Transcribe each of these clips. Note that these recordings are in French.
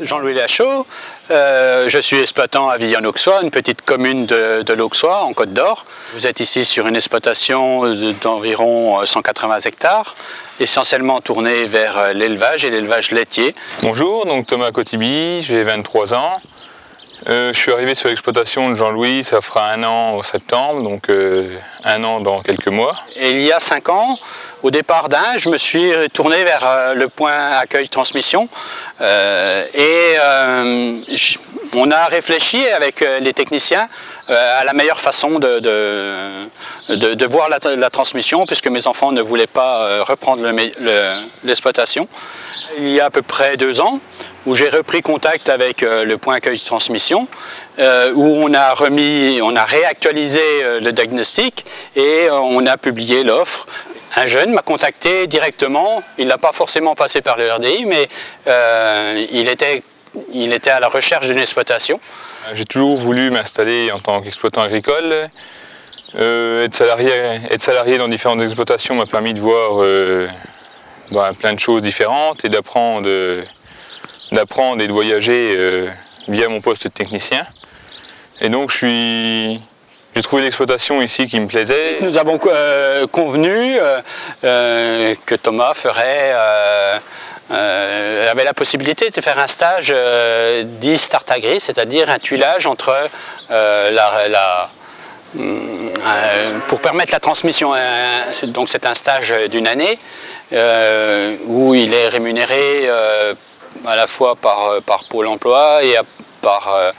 Jean-Louis Lachaud, je suis exploitant à Villon-Auxois, une petite commune de l'Auxois en Côte d'Or. Vous êtes ici sur une exploitation d'environ 180 hectares, essentiellement tournée vers l'élevage et l'élevage laitier. Bonjour, donc Thomas Cotibi, j'ai 23 ans. Je suis arrivé sur l'exploitation de Jean-Louis, ça fera 1 an au septembre, donc 1 an dans quelques mois. Et il y a 5 ans, au départ d'Ain, je me suis tourné vers le point accueil-transmission on a réfléchi avec les techniciens à la meilleure façon de voir la transmission, puisque mes enfants ne voulaient pas reprendre l'exploitation. Il y a à peu près 2 ans, où j'ai repris contact avec le point accueil-transmission, où on a réactualisé le diagnostic et on a publié l'offre. Un jeune m'a contacté directement, il n'a pas forcément passé par le RDI, mais il était à la recherche d'une exploitation. J'ai toujours voulu m'installer en tant qu'exploitant agricole. Être salarié dans différentes exploitations m'a permis de voir plein de choses différentes et d'apprendre et de voyager via mon poste de technicien. Et donc j'ai trouvé l'exploitation ici qui me plaisait. Nous avons convenu que Thomas avait la possibilité de faire un stage dit Start Agri, c'est-à-dire un tuilage entre pour permettre la transmission. Donc c'est un stage d'1 année où il est rémunéré à la fois par Pôle emploi et par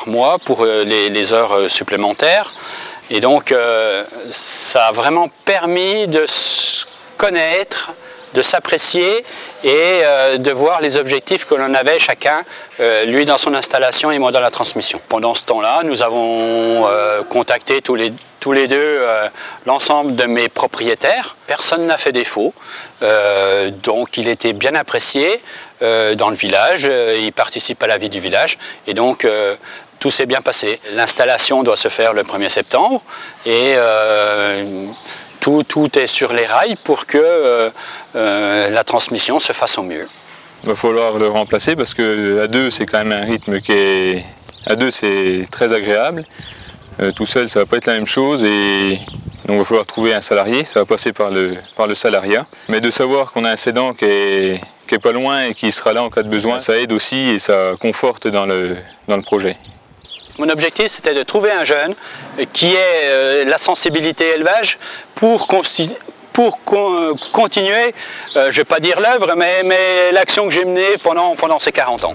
mois pour les heures supplémentaires. Et donc ça a vraiment permis de se connaître, de s'apprécier et de voir les objectifs que l'on avait chacun, lui dans son installation et moi dans la transmission. Pendant ce temps-là, nous avons contacté tous les deux l'ensemble de mes propriétaires. Personne n'a fait défaut, donc il était bien apprécié dans le village, il participe à la vie du village et donc tout s'est bien passé. L'installation doit se faire le 1er septembre et tout est sur les rails pour que la transmission se fasse au mieux. Il va falloir le remplacer parce qu'à 2 c'est quand même un rythme qui est... À 2 c'est très agréable. Tout seul ça ne va pas être la même chose et donc il va falloir trouver un salarié, ça va passer par le salariat. Mais de savoir qu'on a un cédant qui est pas loin et qui sera là en cas de besoin, ça aide aussi et ça conforte dans le projet. Mon objectif, c'était de trouver un jeune qui ait la sensibilité élevage pour continuer, je ne vais pas dire l'œuvre, mais l'action que j'ai menée pendant ces 40 ans.